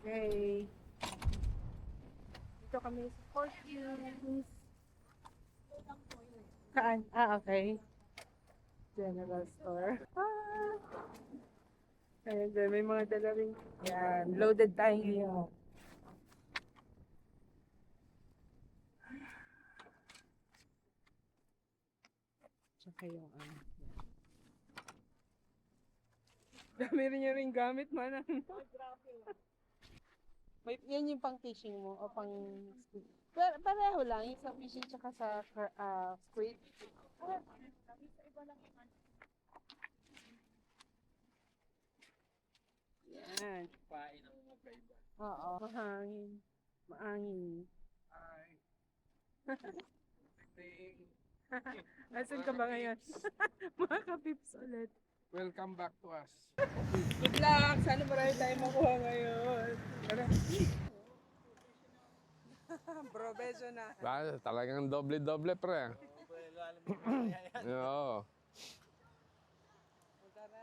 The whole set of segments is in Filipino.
Okay. Dito kami sa Fortunes. Saan? Okay. General store. Ayan, dyan, may mga dala rin. Yan, loaded tayo ngayon. Tsaka yung yan. Dami rin niya rin gamit, manang. May, yan yung pang fishing mo o pang squid. Pareho lang, yung sa fishing tsaka sa squid. Yan. Pain ang mga iba. Oo. Mahangin. Maangin. Ay. Asan ka ba ngayon? Mga kapips ulit. Welcome back to us. Good luck! Sana marami tayong makuha ngayon. Tara. Professional. Talagang doble-doble pre. Oo. Tara.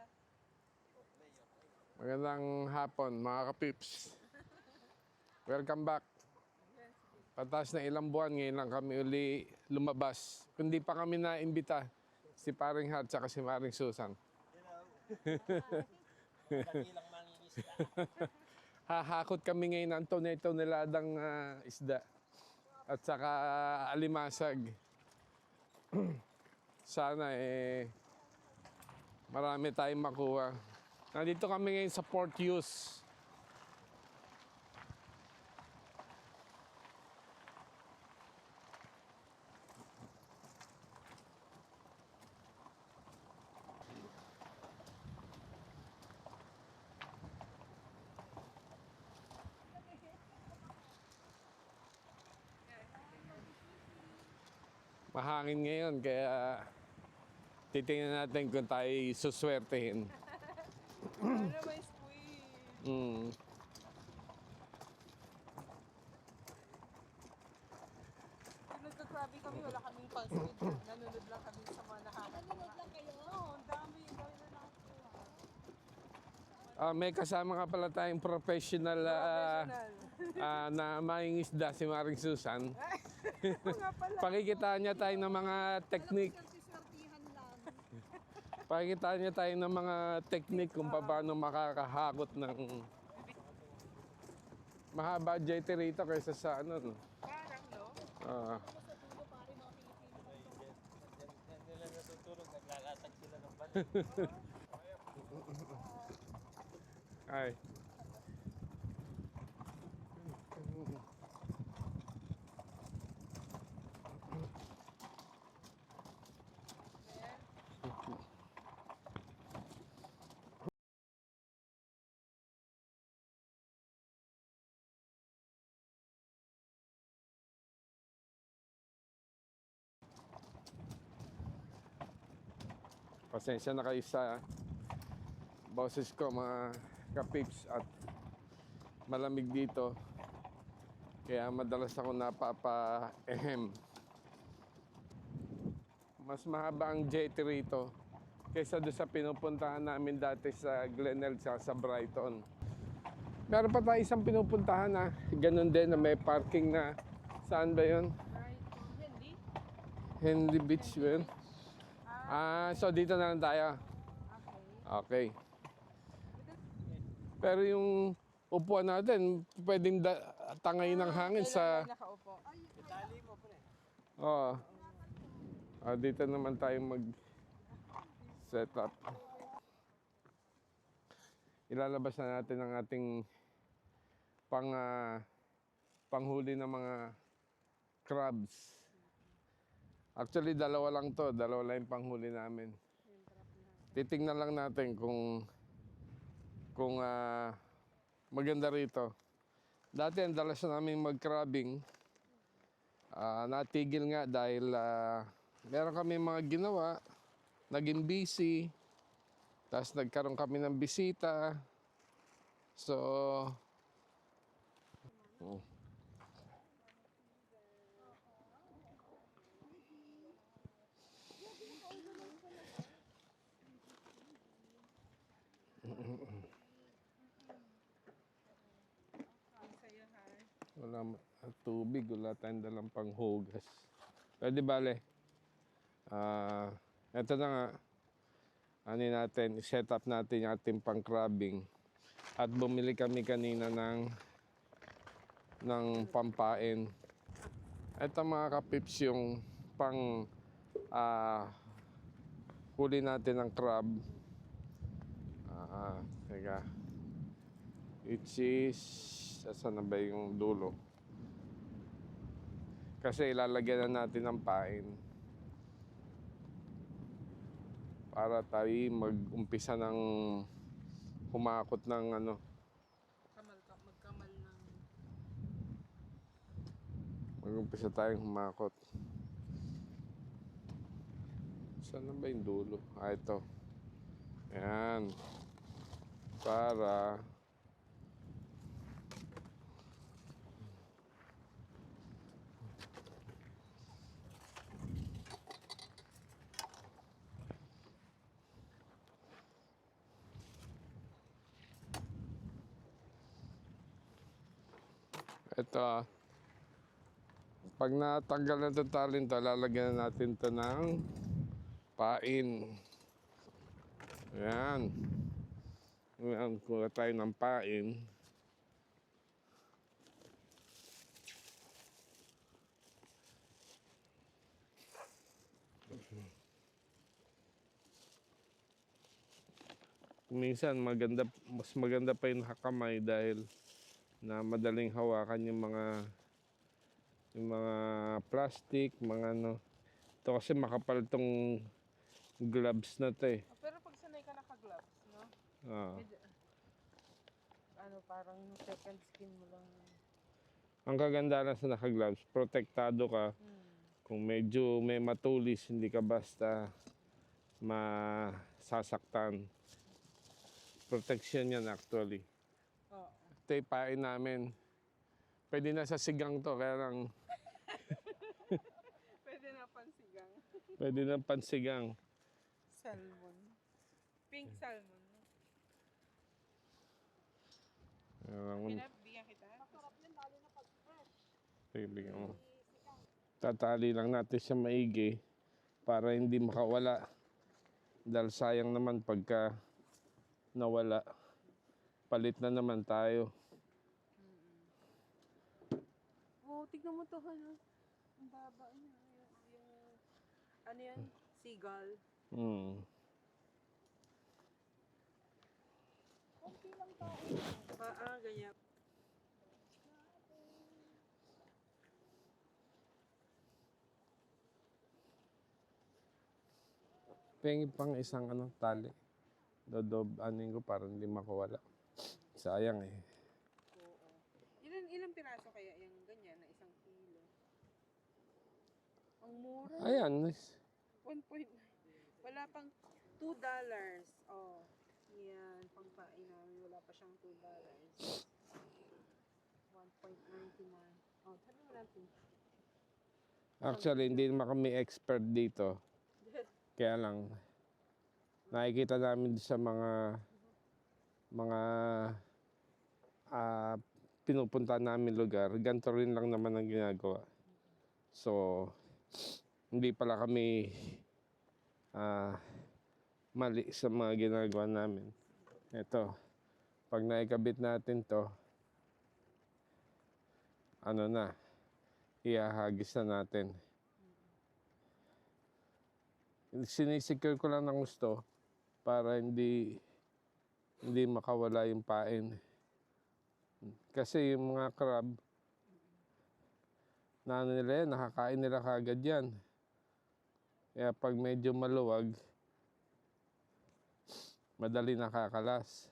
Magandang hapon mga kapips. Welcome back. Patas na ilang buwan ngayon lang kami uli lumabas. Kundi pa kami naimbita. Si Paring Hat at si Paring Susan. Hahakot kami ngayon ng tonel-toneladang isda. At saka alimasag. Sana marami tayong makuha. Nandito kami ngayon sa Port Hughes. Mahangin ngayon kaya titingnan natin kung tayo suswertehin. Ano may squid? Nagka-crabbing kami, wala kaming pang squid. Nanunod lang kami sa mga nakakatawa. Nanunod lang kayo? Oo, ang dami na nakakuha. May kasama nga pala tayong professional, na mangingisda, si Maring Susan. Pakikitaan niya tayo ng mga technique. Pakikitaan niya tayo ng mga technique kung paano makakahakot ng mahaba jetty rito kaysa sa ano. No? Parang, no? Nila natutulog, naglalatag sila ng bato. Ay. Pasensya na kayo sa boses ko mga kapips at malamig dito. Kaya madalas ako napapa-ehem. Mas mahaba ang jetty rito kaysa doon sa pinupuntahan namin dati sa Glenelg sa Brighton. Meron pa tayo isang pinupuntahan na ganun din na may parking na saan ba yun? Henry Beach yun. So dito na lang tayo. Okay. Pero yung upuan natin, pwedeng tangay ng hangin sa... Nakaupo. Itali mo, pre. Oo. Dito naman tayo mag-set up. Ilalabas na natin ang ating panghuli ng mga crabs. Actually, dalawa lang yung panghuli namin. Titingnan lang natin kung maganda rito. Dati ang dalas namin mag-crabbing. Natigil nga dahil meron kami mga ginawa, naging busy, tapos nagkaroon kami ng bisita. So, tubig, wala tayong dalang panghugas. Pwede bale. Ito na nga. Ano natin, set up natin yung ating pang-crabbing. At bumili kami kanina ng pampain. Ito mga kapips yung pang huli natin ng crab. Teka. Which is, saan na ba yung dulo? Kasi ilalagyan na natin ng pain. Para tayo mag-umpisa ng humakot ng ano. Magkamal ng... Mag-umpisa tayong humakot. Saan na ba yung dulo? Ito. Ayan. Para ito, pag natanggal na itong talin to, lalagyan na natin ito ng pain. Ayan. Ayan, kuha tayo ng pain. Minsan mas maganda pa yung hakamay dahil na madaling hawakan yung mga plastic, mga ano. Ito kasi makapal tong gloves na to eh. Pero pag sanay ka naka-gloves, no? Ah. Parang second skin mo lang. Ang kaganda na sa naka-gloves, protektado ka. Kung medyo may matulis, hindi ka basta masasaktan. Protection yan actually. Oo. Ito yung pain namin. Pwede na sa sigang to, kaya lang Pwede na pansigang. pwede na pansigang. Salmon. Pink salmon. Binabigyan kita. Masarap yan, lalo na pag fresh. Bigyan mo. Tatali lang natin siya maigi para hindi makawala. Dahil sayang naman pagka nawala. Palit na naman tayo. Oh, tignan mo to, ano? Ang baba niya. Ano yan? Seagull. Konti lang tayo. Ganyan. Pengi pang isang tali. Anin ko para hindi makawala. Sayang eh. Oo. Ilang piraso kaya yung ganyan na 1 kilo? Ang mura. Ayan. 1 point. Wala pang $2. Oh. Yan, pangpain namin. Wala pa siyang $2. 1.99. Oh, sabi mo natin. Actually, hindi naman kami expert dito. Kaya lang, nakikita namin sa mga pinupunta namin lugar, ganito rin lang naman ang ginagawa. So, hindi pala kami mali sa mga ginagawa namin. Ito, pag naikabit natin to, ihahagis na natin. Sinisecure ko lang ng gusto para hindi makawala yung pain. Kasi yung mga crab, nakakain nila kagad yan. Kaya pag medyo maluwag, madali nakakalas.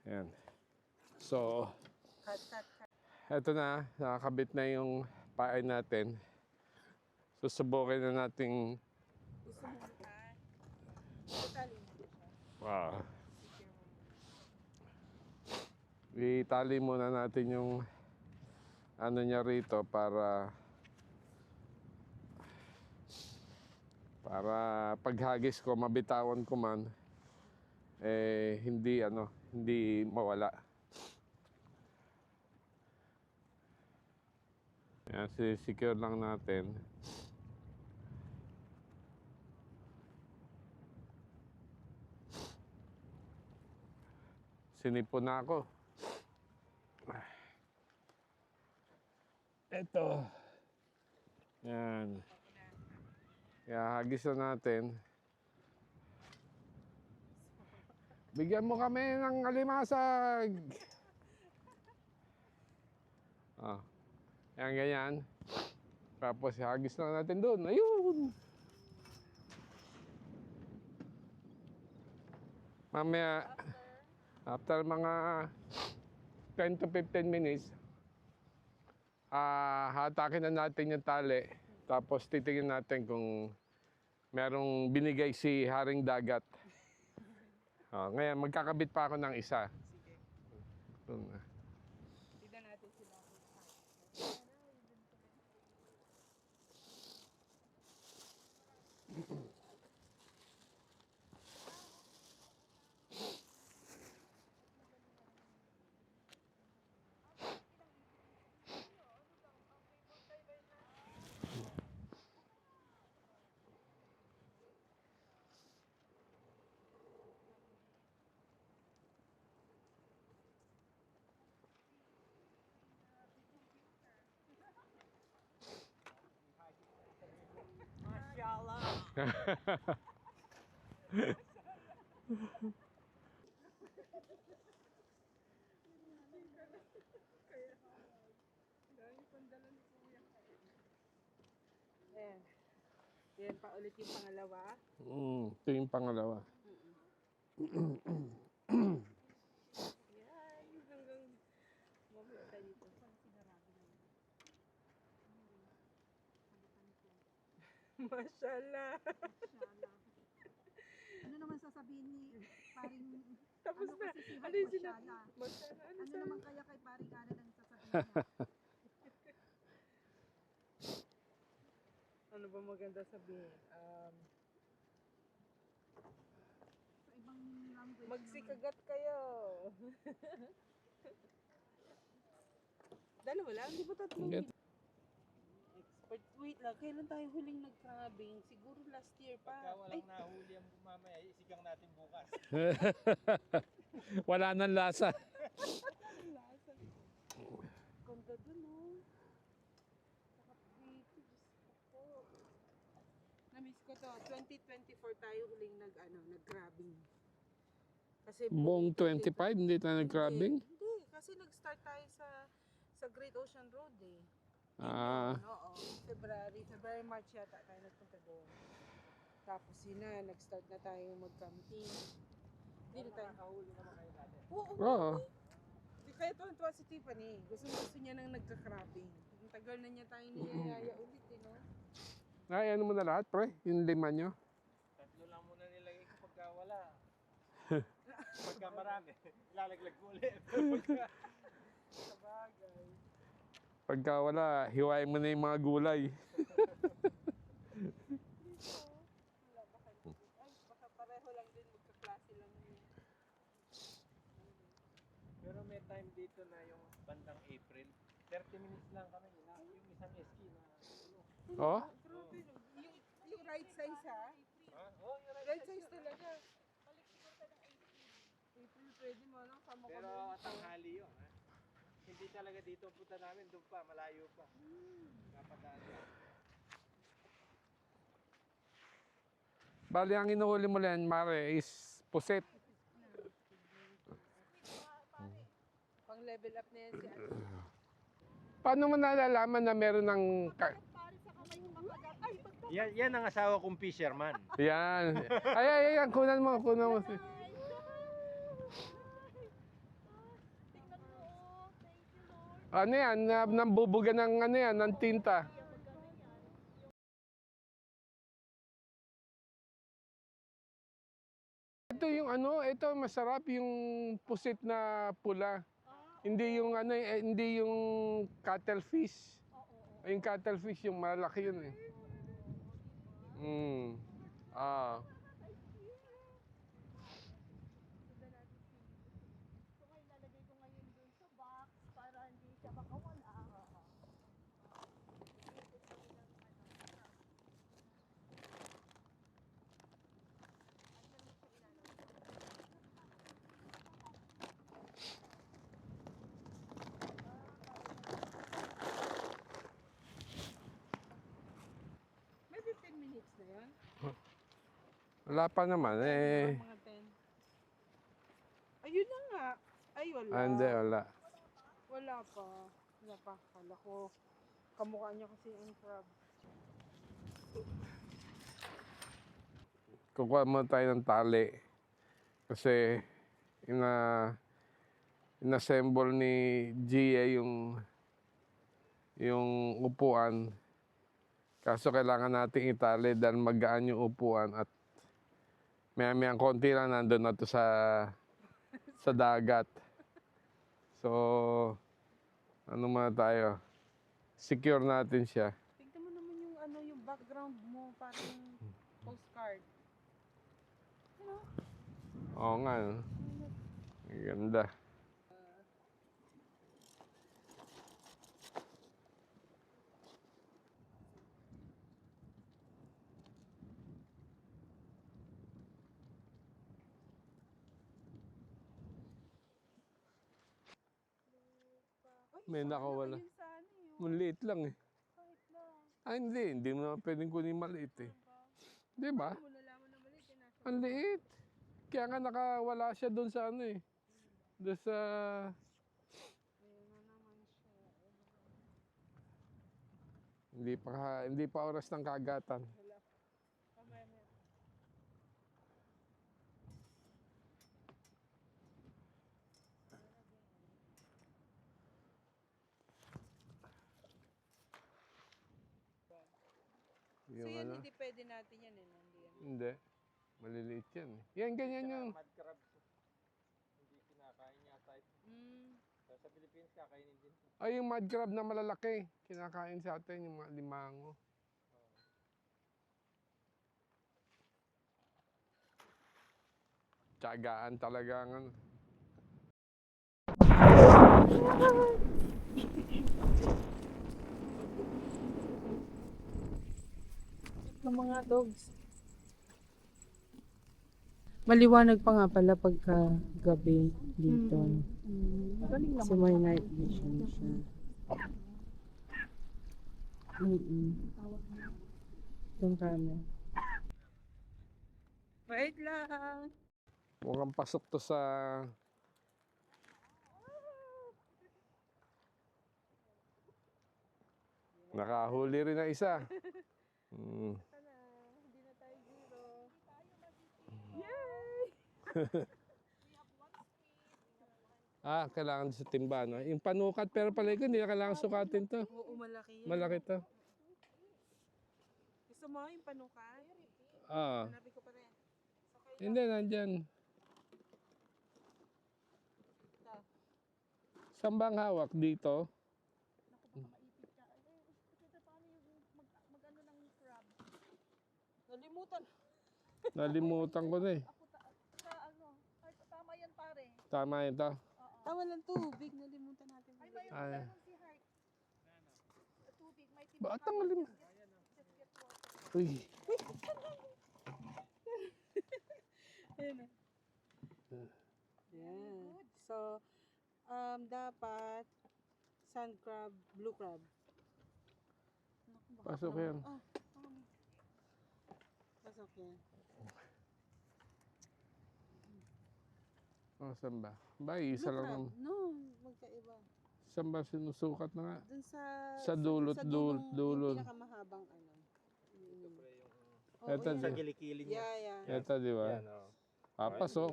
Ayan. So, eto na, nakakabit na yung pain natin. Susubukin na nating... Gusto mo itali mo siya. Wow. Itali muna natin yung niya rito para paghagis ko, mabitawan ko man, hindi mawala. Ayan, secure lang natin. Sinipon na ako. Ito. Yan. Kaya hagis na natin. Bigyan mo kami ng alimasag. Ah. Yan, ganyan. Tapos hagis na natin doon. Ayun. Mamaya, after mga 10 to 15 minutes, hatakin na natin yung tali. Tapos titingin natin kung merong binigay si Haring Dagat. Ngayon, magkakabit pa ako ng isa. Sige. Doon na. Tignan natin sila. Mashallah. Dami pang dala ni Kuya. Ayan. Yan pa ulit yung pangalawa. Ito yung pangalawa. Yan. Hanggang mamaya tayo dito. Mashallah. Ano naman sasabihin ni paring Tapos ano na. kasi si Ano yung Masyala? sinabi? Mashallah. Ano Ano sabi? naman kaya kay paring Ana nang sasabihin niya? Ano ba maganda sabihin? Sa ibang language Magsikagat kayo. Dalawa lang? Di ba tatlong? Get. Expert. Wait lang. Kailan tayo huling nag-crabbing? Siguro last year pa. Pagka walang nahuli ang mamaya, isigang natin bukas. Wala nang lasa. Lasa. Ganda dun, oh. Nakapito. Diyos ko po. Na-miss ko to. 2024 tayo huling nag-crabbing. Kasi Buong 25, hindi tayo nag-crabbing. Hindi, kasi nag-start tayo sa Great Ocean Road eh. Oo, February, March yata tayo nagpunta doon. Tapos yun na, nag-start na tayo mag-camping. Hindi na tayo Nakahuli naman kayo natin. Oo. Di kaya tuwan-tuwa si Tiffany. Gusto niya nang nagka-crabbing. Ang tagal na niya tayo niyayaya ulit eh, no? Ay, ano mo na lahat, pre? Yung lima nyo? Tatlo lang muna nilagay ko pagka wala. Pagka marami, ilalaglag ko ulit. Sabagay. Pagka wala, hiwain mo na yung mga gulay. Wala, baka pareho lang din, magkaklase lang yun. Pero may time dito na yung bandang April. 30 minutes lang kami. Yung isang ski na tulong. Oh? Grabe, no? Yung right size ha? Oh, yung Right size talaga. April, pwede mo, no? Sama ko Pero doon. tanghali yun. Ha? Hindi talaga dito ang punta namin. Doon pa, malayo pa. Napadaan lang. Bali, ang inuhuli mo lang, Mare, is puset. Pang level up na yan si Ate. Paano mo nalalaman na meron ng... Yan ang asawa kong fisherman. Yan. Ay, kunan mo. Ano yan? Nambubuga ng ano yan, ng tinta. Ito yung ano, ito masarap yung pusit na pula. Hindi yung ano, hindi yung cuttlefish. Yung cuttlefish yung malaki yun eh. Ah. So ngayon lalagay ko ngayon dun sa box para hindi siya makawala. Wala pa naman eh. Mga 10. Ayun na nga. Ay, wala. Hindi, wala. Wala pa. Wala pa. Kala ko, kamukha niya kasi ang crab. Kukuha muna tayo ng tali. Kasi, inassemble ni Gia yung upuan. Kaso kailangan nating itali dahil magaan yung upuan at maya-maya konti lang nandun na to sa dagat. So, ano muna tayo? Secure natin siya. Tingnan mo naman yung yung background mo, parang postcard. Oo nga, no? Ang ganda. May nakawala. Ayun sa Maliit lang eh. kahit lang. Ah, hindi. Hindi mo naman pwedeng kunin maliit eh. Di ba? Mo nalaman na mali, tinasa. Ang liit. Kaya nga nakawala siya doon sa ano eh. Doon sa... Ayun na naman siya. Hindi pa oras ng kagatan. Kamaya na. So Yung yan, ano? hindi pwede natin yan eh. Hindi yan. Hindi. Maliliit yan eh. Yan, ganyan yung... Mud crabs. Hindi kinakain yata ito. Sa Pilipinas, kakainin din. Ay, yung mud crab na malalaki. Kinakain sa atin yung mga limango. Tiyagaan talaga ang ano. Ng mga dogs. Maliwanag pa nga pala pagka gabi dito. Kasi may night vision siya. Itong kami. Wait lang. Mukhang pasok to sa... Nakahuli rin na isa. Mm. Hindi na tayo zero. Yay! Ah, kailangan sa timba, no? Yung panukat, pero pala hindi na kailangan sukatin to. Oo, malaki yan. Malaki to. Gusto mo yung panukan? Ah, Hanapin ko pa rin. hindi, nandyan. Saan ba ang hawak? Dito? Nalimutan. Nalimutan ko na eh. Tama yan pare. Tama ito. Tama ng tubig. Nalimutan natin. Ay, Si Heart. Tubig, may ba't ang alim? Uy, Ayan na. Yan. So, dapat sand crab, blue crab. pasok yan. Pasok yan. Oh, saan ba? Ba, isa Blue lang crab. naman. No, magkaiba. Saan ba sinusukat na nga? Dun sa... Sa dulot, dulot. Yung pinakamahabang ano. Oo, Eto, yan. Sa kilikili niya. Yeah, yeah. Ito, di ba? Yan, oh. Ah, pasok.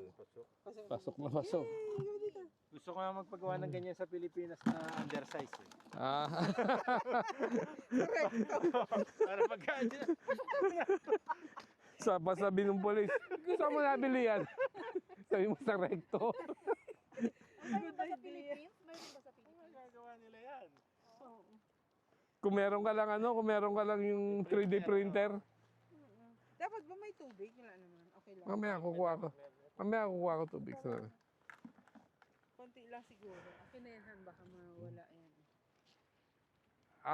Pasok. Pasok na pasok. Yay! Go dito. Gusto ko nga magpagawa ng ganyan sa Pilipinas na undersize eh. Ah, Para magkaan dyan. sabi ng polis, saan mo nabili yan? Sabi mo sa recto. Mayroon ba sa Philippines? Mayroon ba sa Philippines? Gagawa nila yan. Kung meron ka lang kung meron ka lang yung 3D printer, Dapat ba may tubig? Wala naman. Okay lang. mamaya kukuha ko. Mamaya kukuha ko tubig. So, Konti lang siguro. Okay na yan, baka mawala yan.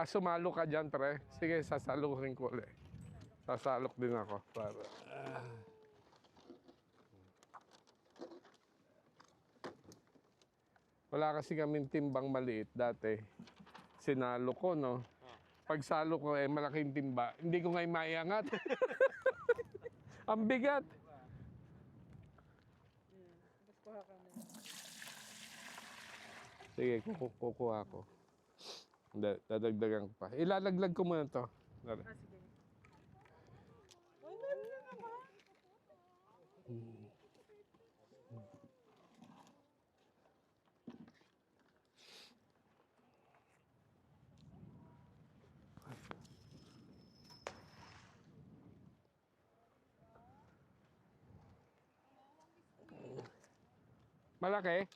sumalo ka dyan, pre. Sige, sasalukin ko ulit. Sasalok din ako. Para. Wala kasi kaming timbang maliit dati. Sinalo ko, no? Pag salo ko, malaking timba. Hindi ko nga maiangat. Ang bigat. Sige, kukuha ko. Dadagdagan ko pa. Ilalaglag ko muna to. Ah, sige. Ay, meron na naman. Malaki?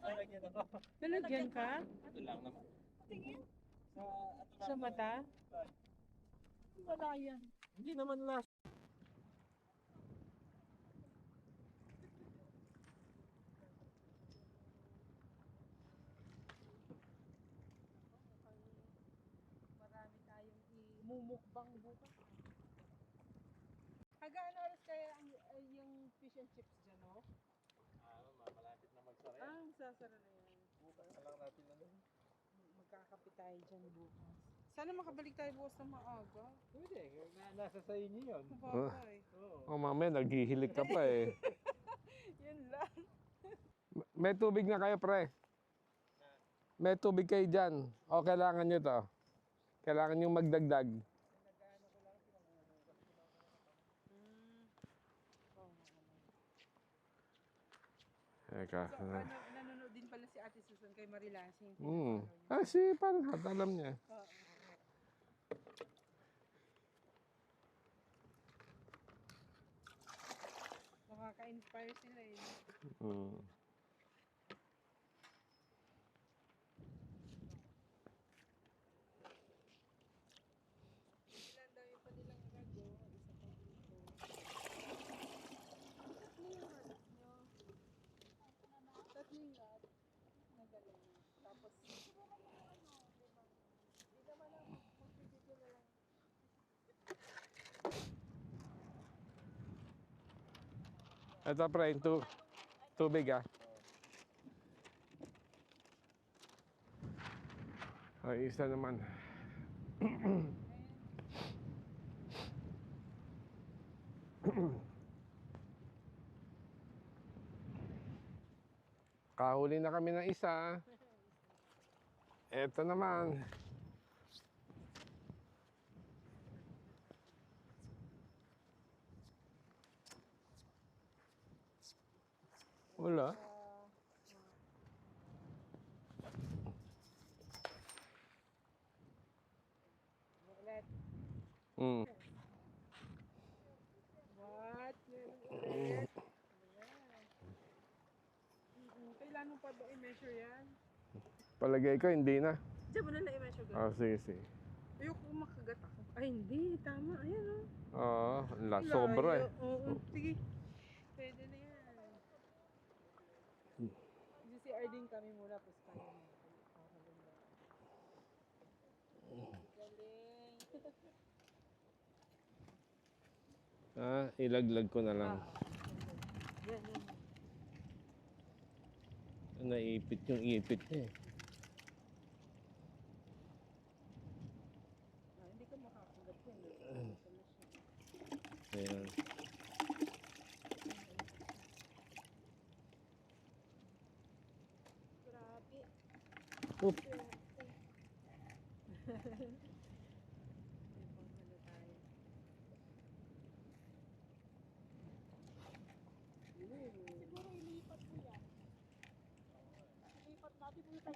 Lalagyan ako. Nalagyan ka? Ito lang naman. Sa mata? Wala yan. Hindi naman last. Marami tayong imumukbang bukas. Hanggang oras kaya yung fish and chips dyan, no? Malapit na magsara yan. Ah, sasara na yan. Bukas na lang natin ano. Magkakape tayo dyan bukas. Sana makabalik tayo bukas na maaga. Pwede, nasa sa inyo yun. Mababay. Oo. Oh, mamaya naghihilig ka pa eh. Yun lang. May tubig na kayo, pre. May tubig kayo dyan. O, kailangan nyo to. Kailangan nyo magdagdag. Eka. So, nanonood din pala si Ate Susan kay Marilasing. Ah, si parang alam niya. Oo. Nakaka-inspire sila eh. Mm. Ilan dami pa nilang rago. Isa pa dito. Tatlo yung hanap nyo. Tatlo yung rat. Nagaling. Tapos, hindi naman lang. Magbibigyo na lang. Ito, pre, yung tubig ah. Ay, isa naman. Kahuli na kami ng isa. Ito naman. Wala. Ulit. Mm. What? Meron ulit. Ayan. Kailan mo pa ba i-measure yan? Palagay ko, hindi na. Diyan mo na i-measure Oh, sige, sige. Ayoko makagat ako. Ay, hindi. Tama. Ayan o. Oo, sobra eh. Oo. Sige. Pwede na yan. Si Arding kami muna. Tapos kaya mo. Galing. Ah, ilaglag ko na lang. Yan, yan. Naipit yung ipit niya eh. Hindi ka makakagat yan. Ayan. Grabe. Oop. Siguro ilipat ko yan. Ilipat natin, ito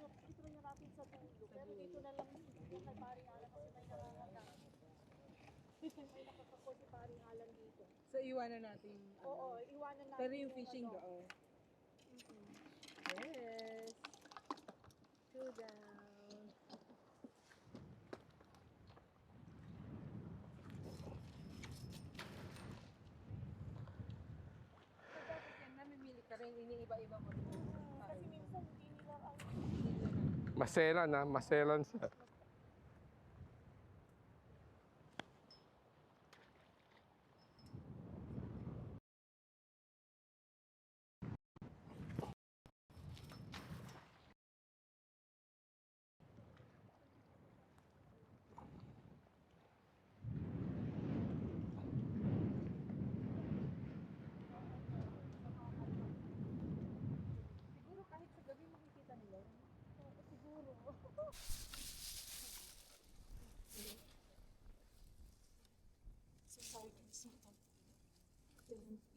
na natin sa dulo. Pero dito na lang kay Paring Alan kasi may nangangaga. May nakakako si Paring Alan dito. So, iwanan natin. Oo, iwanan natin. Pero yung fishing ano. doon. Yes. Go down. So, dapat yan, namimili ka rin, iniiba-iba mo rin. Kasi minsan hindi nila ang Maselan ah, maselan sa...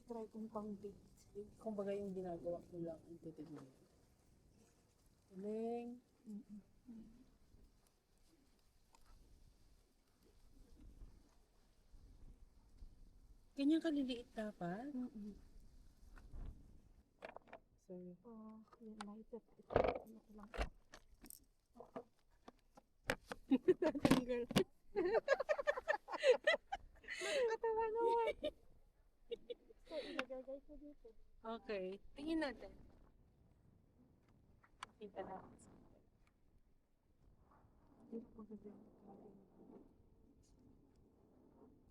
I-try kong pang-big. Kung bagay yung ginagawa ko lang ang titignan. Galing. Ganyan kaliliit dapat? Sorry. Yun na, ito lang. Tanggal. Nakakatawa naman. So, ilagay ko dito. Okay. Tingin natin. Kita natin.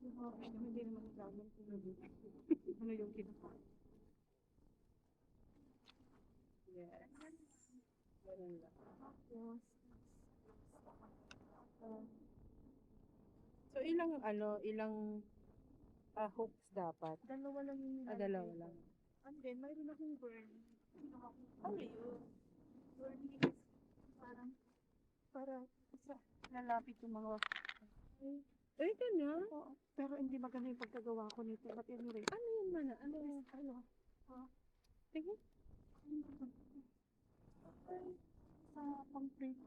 Hindi naman namin kung ano yung kinakain. Yes. Ganun lang. So ilang hooks dapat? Dalawa lang yung Dalawa lang. And then, mayroon akong burn. Ano yun? Burn is parang para sa lalapit yung mga Ay, ganun. oo. Pero hindi maganda yung pagkagawa ko nito. But anyway, Ano yun man? Ano? tingin. Sa pang-print.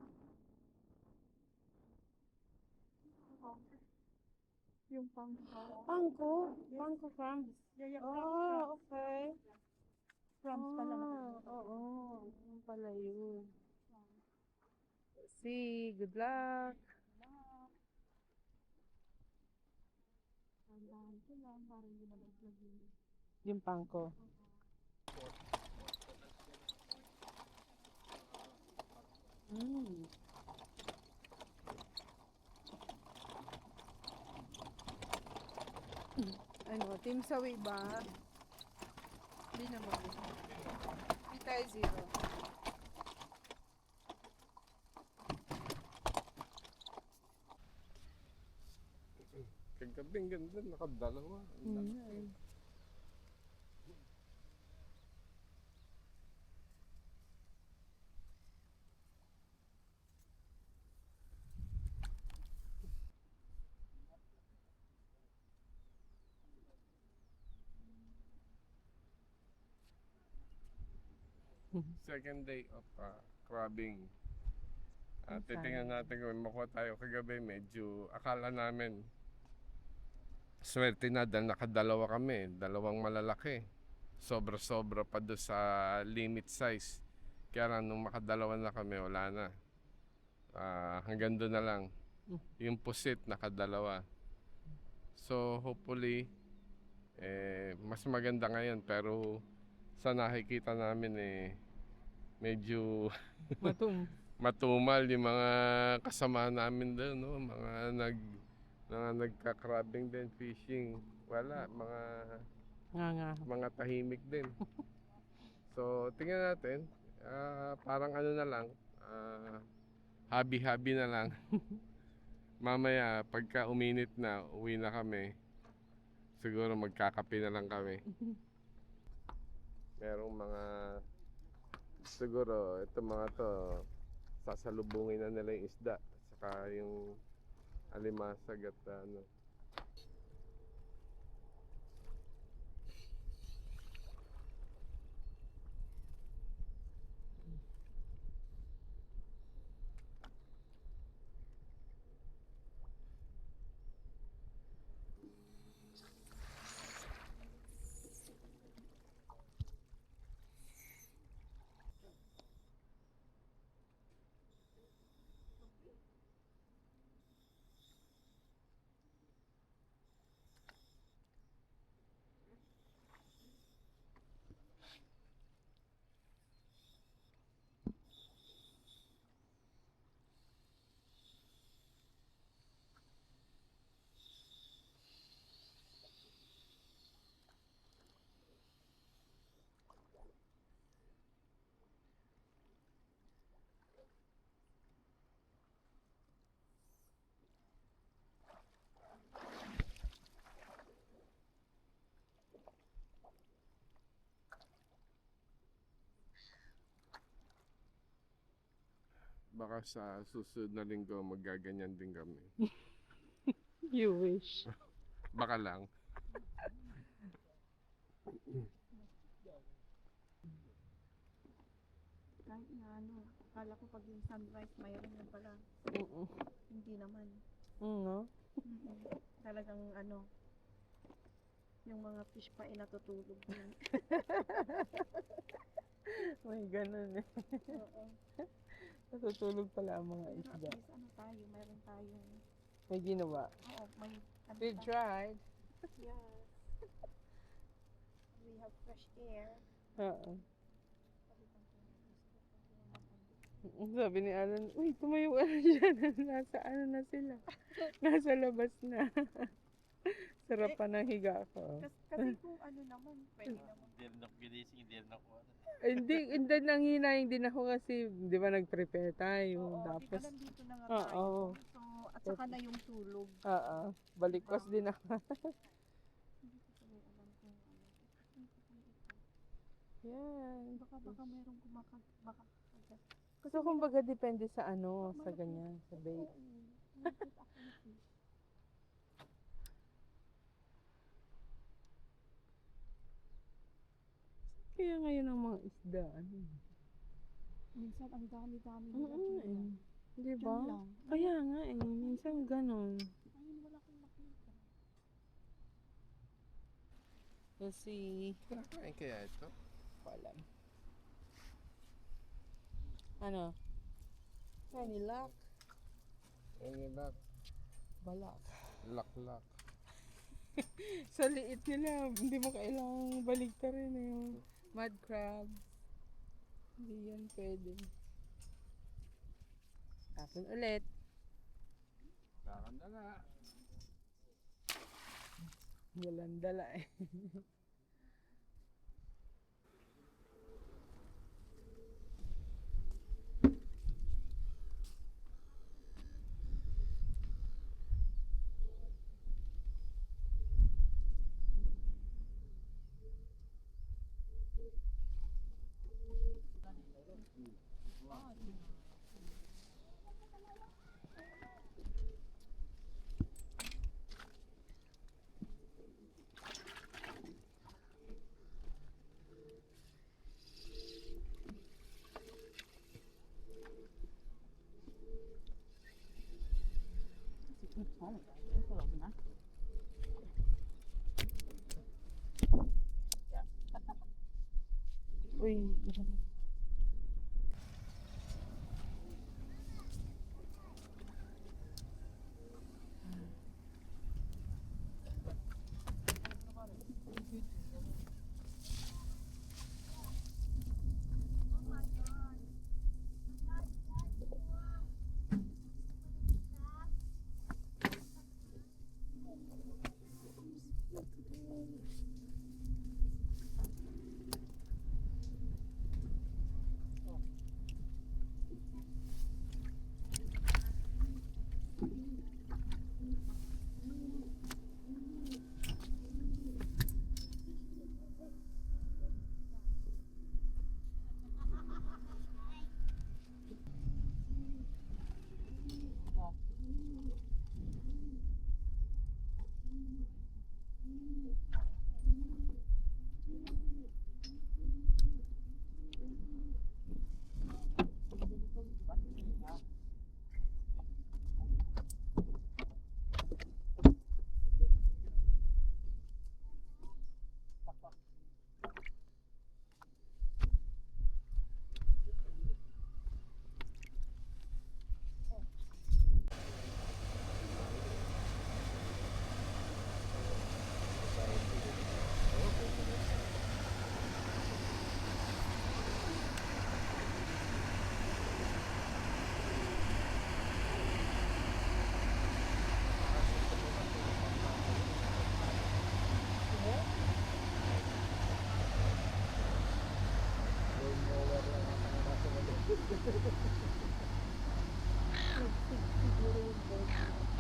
Yung Pangko? Pangko crumbs? yeah, Oh, okay. crumbs pala. Oo. Ano pala yun? See, good luck. Tandaan ko lang para hindi nalaglag yun. Yung pangko. Mm. Ano, team sawi ba? Hindi naman. Hindi tayo zero. Kagabi, ang ganda, nakadalawa. Ang laki. Second day of crabbing. Titingnan natin kung makuha tayo kagabi. Medyo akala namin swerte na dahil nakadalawa kami. Dalawang malalaki. Sobra-sobra pa doon sa limit size. Kaya lang nung makadalawa na kami, wala na. Hanggang doon na lang. Yung pusit nakadalawa. So hopefully mas maganda ngayon, pero sa nakikita namin medyo matumal yung mga kasama namin doon, no? Mga nagka-crabbing din, fishing. Wala, mga tahimik din. So tingnan natin, parang ano na lang, habi-habi na lang. Mamaya pagka uminit na, uwi na kami. Siguro magkakape na lang kami. Merong mga, siguro itong mga to, sasalubungin na nila yung isda. Saka yung alimasag at ano. Baka sa susunod na linggo magaganyan din kami. You wish. Baka lang. Kahit na ano, akala ko pag yung sunrise, mayroon na pala. Hindi naman. No? Talagang ano, yung mga fish pa ay natutulog din. May ganun eh. Oo. Natutulog pala ang mga Pero at isda. least ano tayo, mayroon tayong, May ginawa. oo, may ano We tayo. tried. Yes. We have fresh air. Oo. Sabi ni Alan, uy, tumayo ka na dyan. Nasa ano na sila. Nasa labas na. Sarap pa ng higa ko. Kasi kung ano naman, pwede naman. Hindi rin ako ginising, hindi rin ako ano. Hindi nanghinayang din ako kasi, di ba nag-prepare tayo. Oo, Tapos, di ba nandito na nga tayo. oo. So, at saka na yung tulog. Oo. Balikos din ako. Hindi ko tuloy alam kung ano. Yan. Baka mayroong baka So, kumbaga, depende sa ano, sa ganyan, sa bait. Kaya ngayon ang mga isda, ano. Minsan ang dami-dami Oo eh. Di Diyan ba? lang. Kaya nga eh, minsan ganun. Ayun, wala kang makita. Kasi, Kinakain kaya ito? alam. Ano? Kanilak. Lak. Balak. Lak. Sa liit nila, hindi mo kailangang baliktarin eh, yung mud crabs. Hindi yan pwede. Tapon ulit. Kakandala. Walang dala eh. Uy. Siguro yung boat.